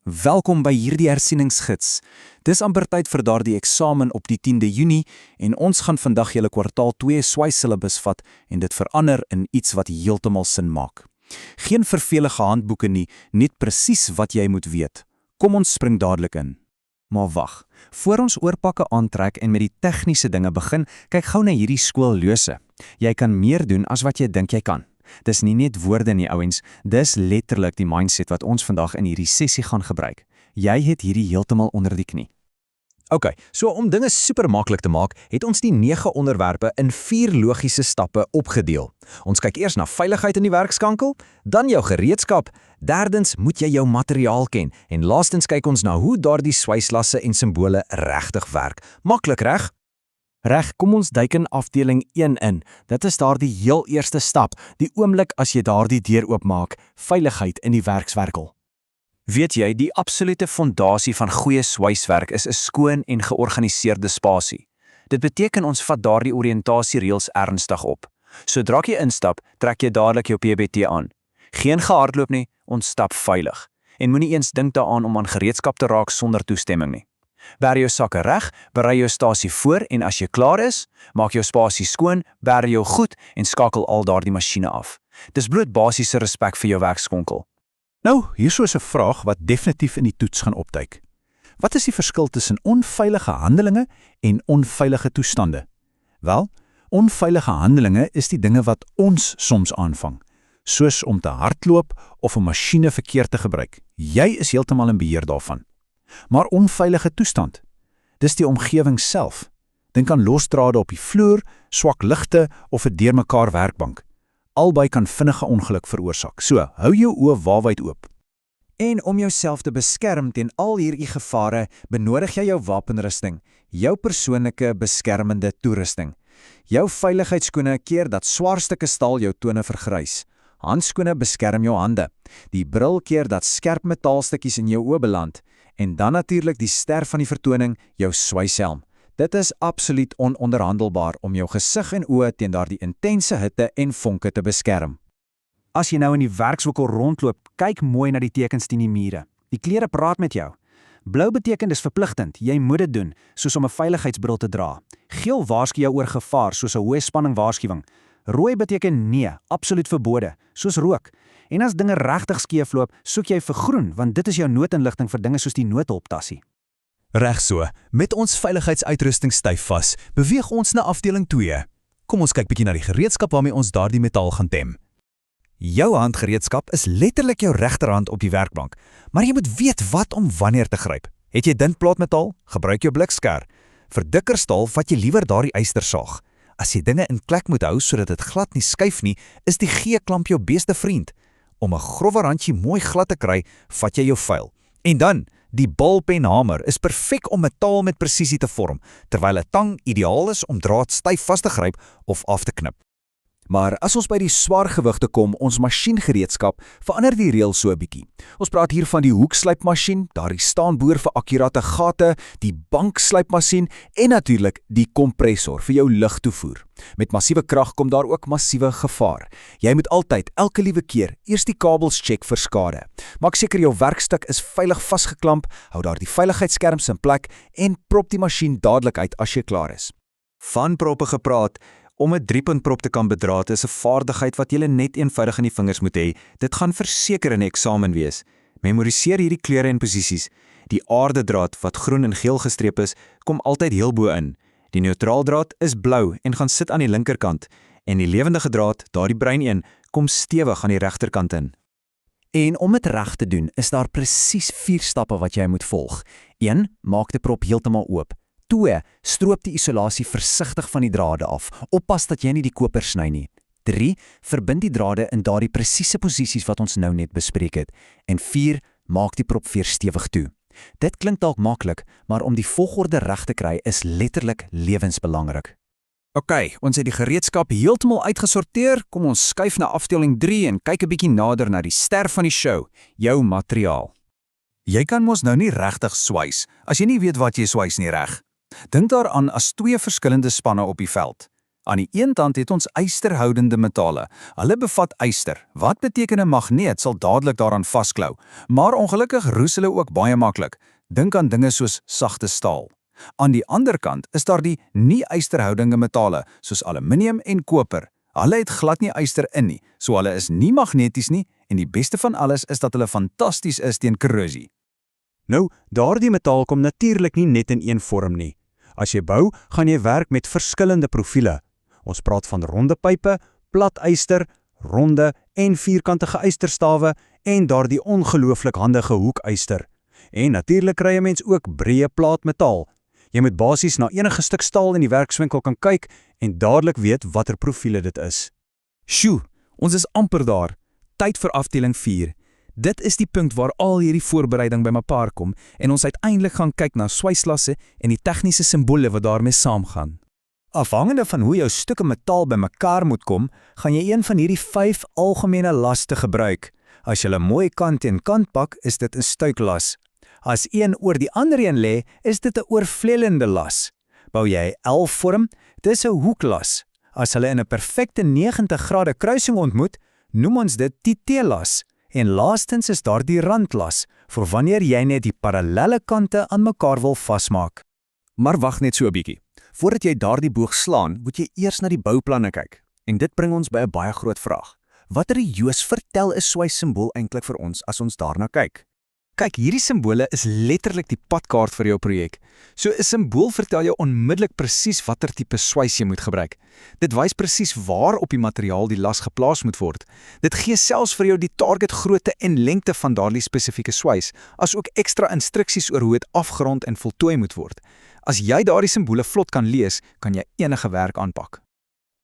Welkom by hierdie hersieningsgids. Dis amper tyd vir daardie eksamen op die 10de Junie en ons gaan vandag julle kwartaal 2 SWAY syllabus vat en dit verander in iets wat heeltemal sin maak. Geen vervelige handboeke nie, net presies wat jy moet weet. Kom ons spring dadelik in. Maar wag, voor ons oorpakke aantrek en met die tegniese dinge begin, kyk gou na hierdie skoollose. Jy kan meer doen as wat jy dink jy kan. Dis nie net woorde nie, ouens, dis letterlik die mindset wat ons vandag in hierdie sessie gaan gebruik. Jy het hierdie heeltemal onder die knie. Ok, so om dinge super maklik te maak, het ons die 9 onderwerpe in 4 logiese stappe opgedeel. Ons kyk eers na veiligheid in die werkskankel, dan jou gereedskap, derdens moet jy jou materiaal ken, en laastens kyk ons na hoe daardie swyslasse en simbole regtig werk. Maklik, reg? Reg, kom ons duik in afdeling 1 in. Dit is daardie heel eerste stap, die oomblik as jy daardie deur oopmaak, veiligheid in die werkswerkel. Weet jy, die absolute fondasie van goeie swyswerk is 'n skoon en georganiseerde spasie. Dit beteken ons vat daardie oriëntasiereëls ernstig op. Sodra jy instap, trek jy dadelik jou PBT aan. Geen gehardloop nie, ons stap veilig. En moenie eens dink daaraan om aan gereedskap te raak sonder toestemming nie. Berg jou sakke reg, berei jou stasie voor en as jy klaar is, maak jou spasie skoon, berg jou goed en skakel al daardie masjiene af. Dis bloot basiese respek vir jou werkskonkel. Nou, hierso is 'n vraag wat definitief in die toets gaan opduik. Wat is die verskil tussen onveilige handelinge en onveilige toestande? Wel, onveilige handelinge is die dinge wat ons soms aanvang, soos om te hardloop of 'n masjiene verkeerd te gebruik. Jy is heeltemal in beheer daarvan. Maar onveilige toestand, dis die omgewing self. Dink aan losdrade op die vloer, swak ligte of 'n deurmekaar werkbank. Albei kan vinnige ongeluk veroorsaak. So, hou jou oë waawyd oop. En om jouself te beskerm teen al hierdie gevare, benodig jy jou wapenrusting, jou persoonlike beskermende toerusting. Jou veiligheidsskoene keer dat swaar stukke staal jou tone vergrys. Handskoene beskerm jou hande. Die bril keer dat skerp metaalstukkies in jou oë beland. En dan natuurlik die ster van die vertoning, jou swyshelm. Dit is absoluut ononderhandelbaar om jou gesig en oë teen daardie intense hitte en vonke te beskerm. As jy nou in die werkswinkel rondloop, kyk mooi na die tekens teen die mure. Die kleure praat met jou. Blou beteken dis verpligtend, jy moet dit doen, soos om 'n veiligheidsbril te dra. Geel waarsku jou oor gevaar, soos 'n hoë spanning waarskuwing. Rooi beteken nee, absoluut verbode, soos rook. En as dinge regtig skeefloop, soek jy vir groen, want dit is jou noodinligting vir dinge soos die noodhulptassie. Reg so, met ons veiligheidsuitrusting styf vas, beweeg ons na afdeling 2. Kom ons kyk bietjie na die gereedskap waarmee ons daardie metaal gaan tem. Jou handgereedskap is letterlik jou regterhand op die werkbank, maar jy moet weet wat om wanneer te gryp. Het jy dun plaatmetaal? Gebruik jou bliksker. Vir dikker staal vat jy liewer daardie ystersaag. As jy dinge in plek moet hou sodat dit glad nie skuif nie, is die G-klamp jou beste vriend. Om 'n growwer randjie mooi glad te kry, vat jy jou fyl. En dan, die balpenhamer is perfek om metaal met presisie te vorm, terwyl 'n tang ideaal is om draad styf vas te gryp of af te knip. Maar as ons by die swaar gewigte kom, ons masjiengereedskap, verander die reël so 'n bietjie. Ons praat hier van die hoekslypmasjien, daardie staanboor vir akkurate gate, die bankslypmasjien en natuurlik die kompressor vir jou lugtoevoer. Met massiewe krag kom daar ook massiewe gevaar. Jy moet altyd, elke liewe keer, eers die kabels check vir skade. Maak seker jou werkstuk is veilig vasgeklamp, hou daar die veiligheidsskerms in plek en prop die masjien dadelik uit as jy klaar is. Van proppe gepraat. Om 'n 3-puntprop te kan bedraad is 'n vaardigheid wat jy net eenvoudig in die vingers moet hê. Dit gaan verseker in 'n eksamen wees. Memoriseer hierdie kleure en posisies. Die aardedraad wat groen en geel gestreep is, kom altyd heel bo in. Die neutraaldraad is blou en gaan sit aan die linkerkant. En die lewendige draad, daardie bruin een, kom stewig aan die regterkant in. En om dit reg te doen, is daar presies 4 stappe wat jy moet volg. 1. Maak die prop heeltemal oop. 2. Stroop die isolasie versigtig van die drade af. Oppas dat jy nie die koper sny nie. 3. Verbind die drade in daardie presiese posisies wat ons nou net bespreek het. En 4. Maak die prop weer stewig toe. Dit klink dalk maklik, maar om die volgorde reg te kry is letterlik lewensbelangrik. Ok, ons het die gereedskap heeltemal uitgesorteer. Kom ons skuif na afdeling 3 en kyk 'n bietjie nader na die ster van die show, jou materiaal. Jy kan mos nou nie regtig swys as jy nie weet wat jy swys nie, reg? Dink daaraan as 2 verskillende spanne op die veld. Aan die een kant het ons ysterhoudende metale. Hulle bevat yster. Wat beteken 'n magneet sal dadelik daaraan vasklou, maar ongelukkig roes hulle ook baie maklik. Dink aan dinge soos sagte staal. Aan die ander kant is daar die nie-ysterhoudende metale, soos aluminium en koper. Hulle het glad nie yster in nie, so hulle is nie magneties nie, en die beste van alles is dat hulle fantasties is teen korrosie. Nou, daardie metaal kom natuurlik nie net in een vorm nie. As jy bou, gaan jy werk met verskillende profiele. Ons praat van ronde pype, plat yster, ronde en vierkantige ysterstawe en daardie ongelooflik handige hoekyster. En natuurlik kry jy mens ook breë plaatmetaal. Jy moet basies na enige stuk staal in die werkswinkel kan kyk en dadelik weet watter profiele dit is. Sjoe, ons is amper daar. Tyd vir afdeling 4. Dit is die punt waar al hierdie voorbereiding bymekaar kom en ons uiteindelik gaan kyk na swyslasse en die tegniese simbole wat daarmee saamgaan. Afhangende van hoe jou stukke metaal bymekaar moet kom, gaan jy een van hierdie 5 algemene laste gebruik. As jy 'n mooi kant teen kant pak, is dit 'n stuiklas. As een oor die ander een lê, is dit 'n oorvlellende las. Bou jy 'n L-vorm, dis 'n hoeklas. As hulle in 'n perfekte 90 grade kruising ontmoet, noem ons dit die T-las. En laastens is daar die randlas, vir wanneer jy net die parallelle kante aan mekaar wil vasmaak. Maar wag net so 'n bietjie. Voordat jy daardie boog slaan, moet jy eers na die bouplanne kyk. En dit bring ons by 'n baie groot vraag. Watter Joos vertel 'n swys-simbool eintlik vir ons as ons daarna kyk? Kyk, hierdie simbole is letterlik die padkaart vir jou projek. So 'n simbool vertel jou onmiddellik presies watter tipe swys jy moet gebruik. Dit wys presies waar op die materiaal die las geplaas moet word. Dit gee selfs vir jou die target grootte en lengte van daardie spesifieke swys, asook ekstra instruksies oor hoe dit afgerond en voltooi moet word. As jy daardie simbole vlot kan lees, kan jy enige werk aanpak.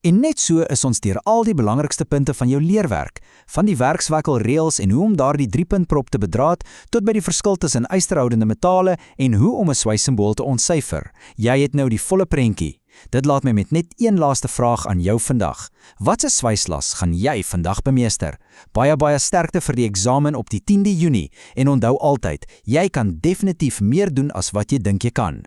En net so is ons deur al die belangrikste punte van jou leerwerk, van die werkswikkelreëls en hoe om daardie 3-puntprop te bedraad, tot by die verskil tussen ysterhoudende metale en hoe om 'n swyssimbool te ontsyfer. Jy het nou die volle prentjie. Dit laat my met net een laaste vraag aan jou vandag. Watse swyslas gaan jy vandag bemeester? Baie sterkte vir die eksamen op die 10de Junie en onthou altyd, jy kan definitief meer doen as wat jy dink jy kan.